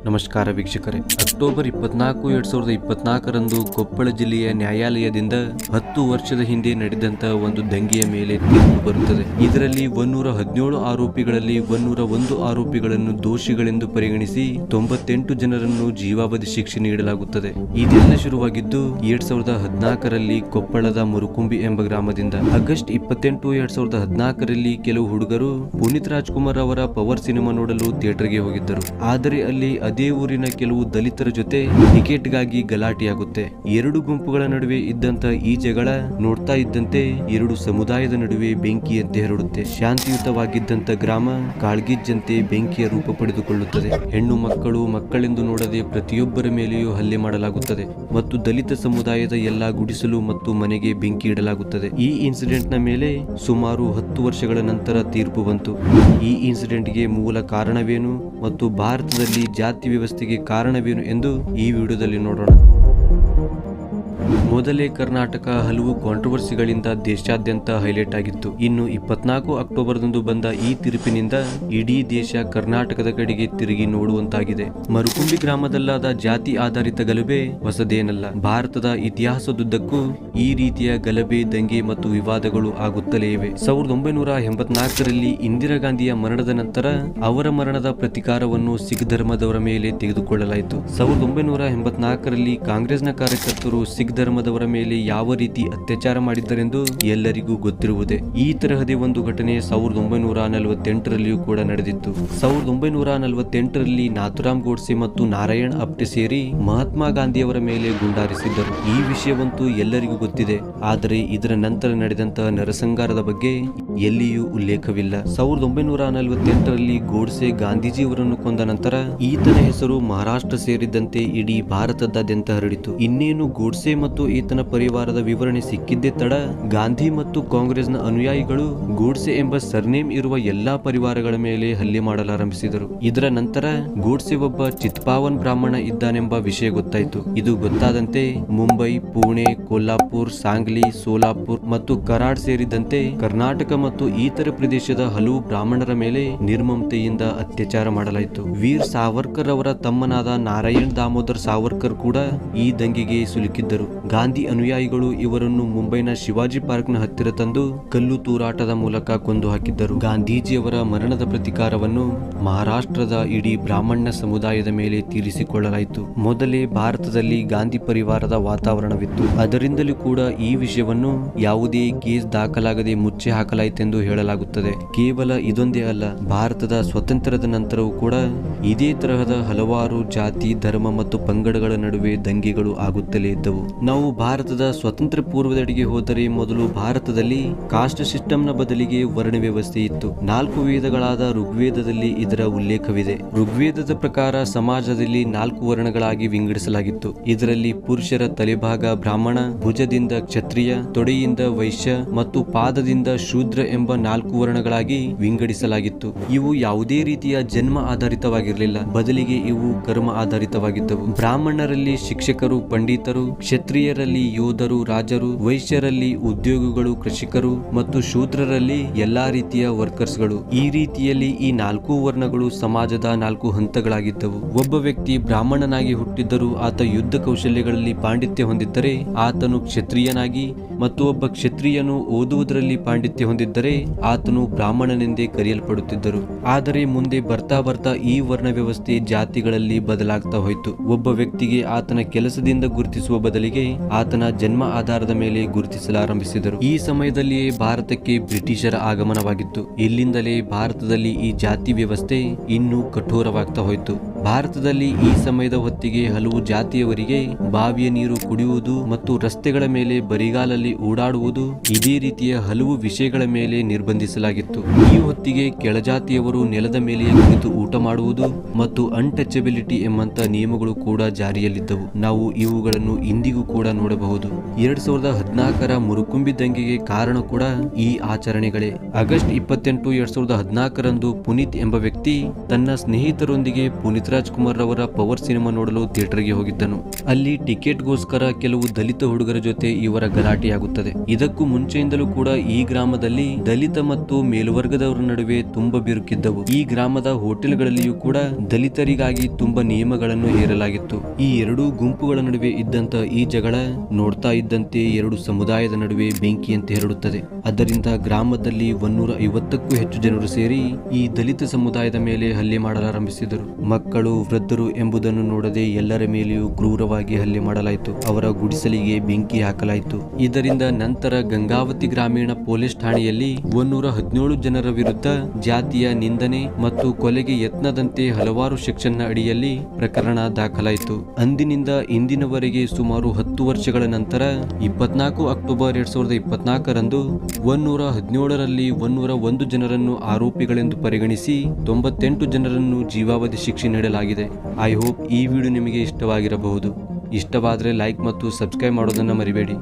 ನಮಸ್ಕಾರ ವೀಕ್ಷಕರೇ. ಅಕ್ಟೋಬರ್ 24, 2024ರಂದು ಕೊಪ್ಪಳ ಜಿಲ್ಲೆಯ ನ್ಯಾಯಾಲಯದಿಂದ 10 ವರ್ಷದ ಹಿಂದೆ ನಡೆದಂತ ಒಂದು ದಂಗೆಯ ಮೇಲೆ ತೀರ್ಪು ಬರುತ್ತದೆ. ಇದರಲ್ಲಿ 117 ಆರೋಪಿಗಳಲ್ಲಿ 101 ಆರೋಪಿಗಳನ್ನು ದೋಷಿಗಳೆಂದು ಪರಿಗಣಿಸಿ 98 ಜನರನ್ನು ಜೀವಾವಧಿ ಶಿಕ್ಷೆ ನೀಡಲಾಗುತ್ತದೆ. ಇದೆಲ್ಲ ಶುರುವಾಗಿದ್ದು 2014ರಲ್ಲಿ ಕೊಪ್ಪಳದ ಮುರುಕುಂಬಿ ಎಂಬ ಗ್ರಾಮದಿಂದ. ಆಗಸ್ಟ್ 28, 2014ರಲ್ಲಿ ಕೆಲವು ಹುಡುಗರು ಪುನೀತ್ ರಾಜ್ಕುಮಾರ್ ಅವರ ಪವರ್ ಸಿನಿಮಾ ನೋಡಲು ಥಿಯೇಟರ್ಗೆ ಹೋಗಿದ್ದರು. ಆದರೆ ಅಲ್ಲಿ ಅದೇ ಊರಿನ ಕೆಲವು ದಲಿತರ ಜೊತೆ ಟಿಕೆಟ್ಗಾಗಿ ಗಲಾಟೆಯಾಗುತ್ತೆ. ಎರಡು ಗುಂಪುಗಳ ನಡುವೆ ಇದ್ದಂತ ಈ ಜಗಳ ನೋಡ್ತಾ ಇದ್ದಂತೆ ಎರಡು ಸಮುದಾಯದ ನಡುವೆ ಬೆಂಕಿಯಂತೆ ಹರಡುತ್ತೆ. ಶಾಂತಿಯುತವಾಗಿದ್ದಂತ ಗ್ರಾಮ ಕಾಳ್ಗಿಜ್ಜಂತೆ ಬೆಂಕಿಯ ರೂಪ ಪಡೆದುಕೊಳ್ಳುತ್ತದೆ. ಹೆಣ್ಣು ಮಕ್ಕಳೆಂದು ನೋಡದೆ ಪ್ರತಿಯೊಬ್ಬರ ಮೇಲೆಯೂ ಹಲ್ಲೆ ಮಾಡಲಾಗುತ್ತದೆ ಮತ್ತು ದಲಿತ ಸಮುದಾಯದ ಎಲ್ಲಾ ಗುಡಿಸಲು ಮತ್ತು ಮನೆಗೆ ಬೆಂಕಿ ಇಡಲಾಗುತ್ತದೆ. ಈ ಇನ್ಸಿಡೆಂಟ್ ನ ಮೇಲೆ ಸುಮಾರು 10 ವರ್ಷಗಳ ನಂತರ ತೀರ್ಪು ಬಂತು. ಈ ಇನ್ಸಿಡೆಂಟ್ಗೆ ಮೂಲ ಕಾರಣವೇನು ಮತ್ತು ಭಾರತದಲ್ಲಿ ಜಾತಿ ವ್ಯವಸ್ಥೆಗೆ ಕಾರಣವೇನು ಎಂದು ಈ ವಿಡಿಯೋದಲ್ಲಿ ನೋಡೋಣ. ಮೊದಲೇ ಕರ್ನಾಟಕ ಹಲವು ಕಾಂಟ್ರವರ್ಸಿಗಳಿಂದ ದೇಶಾದ್ಯಂತ ಹೈಲೈಟ್ ಆಗಿತ್ತು. ಇನ್ನು 24 ಅಕ್ಟೋಬರ್ದಂದು ಬಂದ ಈ ತೀರ್ಪಿನಿಂದ ಇಡೀ ದೇಶ ಕರ್ನಾಟಕದ ಕಡೆಗೆ ತಿರುಗಿ ನೋಡುವಂತಾಗಿದೆ. ಮರುಕುಂಬಿ ಗ್ರಾಮದಲ್ಲಾದ ಜಾತಿ ಆಧಾರಿತ ಗಲಭೆ ಹೊಸದೇನಲ್ಲ. ಭಾರತದ ಇತಿಹಾಸದುದ್ದಕ್ಕೂ ಈ ರೀತಿಯ ಗಲಭೆ, ದಂಗೆ ಮತ್ತು ವಿವಾದಗಳು ಆಗುತ್ತಲೇ ಇವೆ. 1984ರಲ್ಲಿ ಇಂದಿರಾ ಗಾಂಧಿಯ ಮರಣದ ನಂತರ ಅವರ ಮರಣದ ಪ್ರತಿಕಾರವನ್ನು ಸಿಖ್ ಧರ್ಮದವರ ಮೇಲೆ ತೆಗೆದುಕೊಳ್ಳಲಾಯಿತು. 1984ರಲ್ಲಿ ಕಾಂಗ್ರೆಸ್ನ ಕಾರ್ಯಕರ್ತರು ಸಿಖ್ ಧರ್ಮದವರ ಮೇಲೆ ಯಾವ ರೀತಿ ಅತ್ಯಾಚಾರ ಮಾಡಿದ್ದರೆಂದು ಎಲ್ಲರಿಗೂ ಗೊತ್ತಿರುವುದೇ. ಈ ತರಹದೇ ಒಂದು ಘಟನೆ 1948ರಲ್ಲಿಯೂ ಕೂಡ ನಡೆದಿತ್ತು. 1948ರಲ್ಲಿ ನಾಥುರಾಮ್ ಗೋಡ್ಸೆ ಮತ್ತು ನಾರಾಯಣ್ ಆಪ್ಟೆ ಸೇರಿ ಮಹಾತ್ಮ ಗಾಂಧಿಯವರ ಮೇಲೆ ಗುಂಡಾರಿಸಿದ್ದರು. ಈ ವಿಷಯವಂತೂ ಎಲ್ಲರಿಗೂ ಗೊತ್ತಿದೆ. ಆದರೆ ಇದರ ನಂತರ ನಡೆದಂತಹ ನರಸಂಹಾರದ ಬಗ್ಗೆ ಎಲ್ಲಿಯೂ ಉಲ್ಲೇಖವಿಲ್ಲ. 1948ರಲ್ಲಿ ಗೋಡ್ಸೆ ಗಾಂಧೀಜಿಯವರನ್ನು ಕೊಂದ ನಂತರ ಈತನ ಹೆಸರು ಮಹಾರಾಷ್ಟ್ರ ಸೇರಿದಂತೆ ಇಡೀ ಭಾರತದಾದ್ಯಂತ ಹರಡಿತು. ಇನ್ನೇನು ಗೋಡ್ಸೆ ಮತ್ತು ಈತನ ಪರಿವಾರದ ವಿವರಣೆ ಸಿಕ್ಕಿದ್ದೇ ತಡ ಗಾಂಧಿ ಮತ್ತು ಕಾಂಗ್ರೆಸ್ನ ಅನುಯಾಯಿಗಳು ಗೋಡ್ಸೆ ಎಂಬ ಸರ್ನೇಮ್ ಇರುವ ಎಲ್ಲಾ ಪರಿವಾರಗಳ ಮೇಲೆ ಹಲ್ಲೆ ಮಾಡಲಾರಂಭಿಸಿದರು. ಇದರ ನಂತರ ಗೋಡ್ಸೆ ಒಬ್ಬ ಚಿತ್ಪಾವನ್ ಬ್ರಾಹ್ಮಣ ಇದ್ದಾನೆಂಬ ವಿಷಯ ಗೊತ್ತಾಯಿತು. ಇದು ಗೊತ್ತಾದಂತೆ ಮುಂಬೈ, ಪುಣೆ, ಕೊಲ್ಲಾಪುರ್, ಸಾಂಗ್ಲಿ, ಸೋಲಾಪುರ್ ಮತ್ತು ಕರಾಡ್ ಸೇರಿದಂತೆ ಕರ್ನಾಟಕ ಮತ್ತು ಇತರ ಪ್ರದೇಶದ ಹಲವು ಬ್ರಾಹ್ಮಣರ ಮೇಲೆ ನಿರ್ಮಮತೆಯಿಂದ ಅತ್ಯಾಚಾರ ಮಾಡಲಾಯಿತು. ವೀರ್ ಸಾವರ್ಕರ್ ಅವರ ತಮ್ಮನಾದ ನಾರಾಯಣ್ ದಾಮೋದರ್ ಸಾವರ್ಕರ್ ಕೂಡ ಈ ದಂಗೆಗೆ ಸಿಲುಕಿದ್ದರು. ಗಾಂಧಿ ಅನುಯಾಯಿಗಳು ಇವರನ್ನು ಮುಂಬೈನ ಶಿವಾಜಿ ಪಾರ್ಕ್ನ ಹತ್ತಿರ ತಂದು ಕಲ್ಲು ತೂರಾಟದ ಮೂಲಕ ಕೊಂದು ಹಾಕಿದ್ದರು. ಗಾಂಧೀಜಿಯವರ ಮರಣದ ಪ್ರತಿಕಾರವನ್ನು ಮಹಾರಾಷ್ಟ್ರದ ಇಡೀ ಬ್ರಾಹ್ಮಣ ಸಮುದಾಯದ ಮೇಲೆ ತೀರಿಸಿಕೊಳ್ಳಲಾಯಿತು. ಮೊದಲೇ ಭಾರತದಲ್ಲಿ ಗಾಂಧಿ ಪರಿವಾರದ ವಾತಾವರಣವಿತ್ತು. ಅದರಿಂದಲೂ ಕೂಡ ಈ ವಿಷಯವನ್ನು ಯಾವುದೇ ಕೇಸ್ ದಾಖಲಾಗದೆ ಮುಚ್ಚಿ ಹಾಕಲಾಯಿತೆಂದು ಹೇಳಲಾಗುತ್ತದೆ. ಕೇವಲ ಇದೊಂದೇ ಅಲ್ಲ, ಭಾರತದ ಸ್ವಾತಂತ್ರ್ಯದ ನಂತರವೂ ಕೂಡ ಇದೇ ತರಹದ ಹಲವಾರು ಜಾತಿ, ಧರ್ಮ ಮತ್ತು ಪಂಗಡಗಳ ನಡುವೆ ದಂಗೆಗಳು ಆಗುತ್ತಲೇ ಇದ್ದವು. ನಾವು ಭಾರತದ ಸ್ವಾತಂತ್ರ್ಯ ಪೂರ್ವದಡಿಗೆ ಹೋದರೆ ಮೊದಲು ಭಾರತದಲ್ಲಿ ಕಾಸ್ಟ್ ಸಿಸ್ಟಮ್ನ ಬದಲಿಗೆ ವರ್ಣ ವ್ಯವಸ್ಥೆ ಇತ್ತು. 4 ವೇದಗಳಾದ ಋಗ್ವೇದದಲ್ಲಿ ಇದರ ಉಲ್ಲೇಖವಿದೆ. ಋಗ್ವೇದದ ಪ್ರಕಾರ ಸಮಾಜದಲ್ಲಿ 4 ವರ್ಣಗಳಾಗಿ ವಿಂಗಡಿಸಲಾಗಿತ್ತು. ಇದರಲ್ಲಿ ಪುರುಷರ ತಲೆಭಾಗ ಬ್ರಾಹ್ಮಣ, ಭುಜದಿಂದ ಕ್ಷತ್ರಿಯ, ತೊಡೆಯಿಂದ ವೈಶ್ಯ ಮತ್ತು ಪಾದದಿಂದ ಶೂದ್ರ ಎಂಬ 4 ವರ್ಣಗಳಾಗಿ ವಿಂಗಡಿಸಲಾಗಿತ್ತು. ಇವು ಯಾವುದೇ ರೀತಿಯ ಜನ್ಮ ಆಧಾರಿತವಾಗಿರಲಿಲ್ಲ, ಬದಲಿಗೆ ಇವು ಕರ್ಮ ಆಧಾರಿತವಾಗಿದ್ದವು. ಬ್ರಾಹ್ಮಣರಲ್ಲಿ ಶಿಕ್ಷಕರು, ಪಂಡಿತರು, ಕ್ಷತ್ರಿಯರಲ್ಲಿ ಯೋಧರು, ರಾಜರು, ವೈಶ್ಯರಲ್ಲಿ ಉದ್ಯೋಗಿಗಳು, ಕೃಷಿಕರು ಮತ್ತು ಶೂದ್ರರಲ್ಲಿ ಎಲ್ಲಾ ರೀತಿಯ ವರ್ಕರ್ಸ್ಗಳು. ಈ ರೀತಿಯಲ್ಲಿ ಈ 4 ವರ್ಣಗಳು ಸಮಾಜದ 4 ಹಂತಗಳಾಗಿದ್ದವು. ಒಬ್ಬ ವ್ಯಕ್ತಿ ಬ್ರಾಹ್ಮಣನಾಗಿ ಹುಟ್ಟಿದ್ದರೂ ಆತ ಯುದ್ಧ ಕೌಶಲ್ಯಗಳಲ್ಲಿ ಪಾಂಡಿತ್ಯ ಹೊಂದಿದ್ದರೆ ಆತನು ಕ್ಷತ್ರಿಯನಾಗಿ, ಮತ್ತು ಒಬ್ಬ ಕ್ಷತ್ರಿಯನು ಓದುವುದರಲ್ಲಿ ಪಾಂಡಿತ್ಯ ಹೊಂದಿದ್ದರೆ ಆತನು ಬ್ರಾಹ್ಮಣನೆಂದೇ ಕರೆಯಲ್ಪಡುತ್ತಿದ್ದರು. ಆದರೆ ಮುಂದೆ ಬರ್ತಾ ಈ ವರ್ಣ ವ್ಯವಸ್ಥೆ ಜಾತಿಗಳಲ್ಲಿ ಬದಲಾಗ್ತಾ ಹೋಯಿತು. ಒಬ್ಬ ವ್ಯಕ್ತಿಗೆ ಆತನ ಕೆಲಸದಿಂದ ಗುರುತಿಸುವ ಬದಲಿಗೆ ಆತನ ಜನ್ಮ ಆಧಾರದ ಮೇಲೆ ಗುರುತಿಸಲಾರಂಭಿಸಿದರು. ಈ ಸಮಯದಲ್ಲಿಯೇ ಭಾರತಕ್ಕೆ ಬ್ರಿಟಿಷರ ಆಗಮನವಾಗಿತ್ತು. ಇಲ್ಲಿಂದಲೇ ಭಾರತದಲ್ಲಿ ಈ ಜಾತಿ ವ್ಯವಸ್ಥೆ ಇನ್ನೂ ಕಠೋರವಾಗ್ತಾ ಹೋಯಿತು. ಭಾರತದಲ್ಲಿ ಈ ಸಮಯದ ಹೊತ್ತಿಗೆ ಹಲವು ಜಾತಿಯವರಿಗೆ ಬಾವಿಯ ನೀರು ಕುಡಿಯುವುದು ಮತ್ತು ರಸ್ತೆಗಳ ಮೇಲೆ ಬರಿಗಾಲಲ್ಲಿ ಓಡಾಡುವುದು, ಇದೇ ರೀತಿಯ ಹಲವು ವಿಷಯಗಳ ಮೇಲೆ ನಿರ್ಬಂಧಿಸಲಾಗಿತ್ತು. ಈ ಹೊತ್ತಿಗೆ ಕೆಳಜಾತಿಯವರು ನೆಲದ ಮೇಲೆ ಕುಳಿತು ಊಟ ಮಾಡುವುದು ಮತ್ತು ಅನ್ಟಚಬಿಲಿಟಿ ಎಂಬಂತ ನಿಯಮಗಳು ಕೂಡ ಜಾರಿಯಲ್ಲಿದ್ದವು. ನಾವು ಇವುಗಳನ್ನು ಇಂದಿಗೂ ಕೂಡ ನೋಡಬಹುದು. 2014ರ ಮುರುಕುಂಬಿ ದಂಗೆಗೆ ಕಾರಣ ಕೂಡ ಈ ಆಚರಣೆಗಳೇ. ಆಗಸ್ಟ್ 28, 2014ರಂದು ಪುನೀತ್ ಎಂಬ ವ್ಯಕ್ತಿ ತನ್ನ ಸ್ನೇಹಿತರೊಂದಿಗೆ ಪುನೀತ್ ರಾಜ್ಕುಮಾರ್ ಅವರ ಪವರ್ ಸಿನಿಮಾ ನೋಡಲು ಥಿಯೇಟರ್ಗೆ ಹೋಗಿದ್ದನು. ಅಲ್ಲಿ ಟಿಕೆಟ್ಗೋಸ್ಕರ ಕೆಲವು ದಲಿತ ಹುಡುಗರ ಜೊತೆ ಇವರ ಗಲಾಟೆಯಾಗುತ್ತದೆ. ಇದಕ್ಕೂ ಮುಂಚೆಯಿಂದಲೂ ಕೂಡ ಈ ಗ್ರಾಮದಲ್ಲಿ ದಲಿತ ಮತ್ತು ಮೇಲ್ವರ್ಗದವರ ನಡುವೆ ತುಂಬಾ ಬಿರುಕಿದ್ದವು. ಈ ಗ್ರಾಮದ ಹೋಟೆಲ್ಗಳಲ್ಲಿಯೂ ಕೂಡ ದಲಿತರಿಗಾಗಿ ತುಂಬಾ ನಿಯಮಗಳನ್ನು ಹೇರಲಾಗಿತ್ತು. ಈ ಎರಡೂ ಗುಂಪುಗಳ ನಡುವೆ ಇದ್ದಂತ ಈ ಜಗಳ ನೋಡ್ತಾ ಇದ್ದಂತೆ ಎರಡು ಸಮುದಾಯದ ನಡುವೆ ಬೆಂಕಿಯಂತೆ ಹರಡುತ್ತದೆ. ಅದರಿಂದ ಗ್ರಾಮದಲ್ಲಿ 150ಕ್ಕೂ ಹೆಚ್ಚು ಜನರು ಸೇರಿ ಈ ದಲಿತ ಸಮುದಾಯದ ಮೇಲೆ ಹಲ್ಲೆ ಮಾಡಲಾರಂಭಿಸಿದರು. ಮಕ್ಕಳು, ವೃದ್ಧರು ಎಂಬುದನ್ನು ನೋಡದೆ ಎಲ್ಲರ ಮೇಲೆಯೂ ಕ್ರೂರವಾಗಿ ಹಲ್ಲೆ ಮಾಡಲಾಯಿತು. ಅವರ ಗುಡಿಸಲಿಗೆ ಬೆಂಕಿ ಹಾಕಲಾಯಿತು. ಇದರಿಂದ ನಂತರ ಗಂಗಾವತಿ ಗ್ರಾಮೀಣ ಪೊಲೀಸ್ ಠಾಣೆಯಲ್ಲಿ 117 ಜನರ ವಿರುದ್ಧ ಜಾತಿಯ ನಿಂದನೆ ಮತ್ತು ಕೊಲೆಗೆ ಯತ್ನದಂತೆ ಹಲವಾರು ಸೆಕ್ಷನ್ನ ಅಡಿಯಲ್ಲಿ ಪ್ರಕರಣ ದಾಖಲಾಯಿತು. ಅಂದಿನಿಂದ ಇಂದಿನವರೆಗೆ ಸುಮಾರು 10 ವರ್ಷಗಳ ನಂತರ 24 ಅಕ್ಟೋಬರ್ 2024ರಂದು 117ರಲ್ಲಿ 101 ಜನರನ್ನು ಆರೋಪಿಗಳೆಂದು ಪರಿಗಣಿಸಿ 98 ಜನರನ್ನು ಜೀವಾವಧಿ ಶಿಕ್ಷೆ ನೀಡಲಾಗಿದೆ. ಐ ಹೋಪ್ ಈ ವಿಡಿಯೋ ನಿಮಗೆ ಇಷ್ಟವಾಗಿರಬಹುದು. ಇಷ್ಟವಾದರೆ ಲೈಕ್ ಮತ್ತು ಸಬ್ಸ್ಕ್ರೈಬ್ ಮಾಡೋದನ್ನು ಮರಿಬೇಡಿ.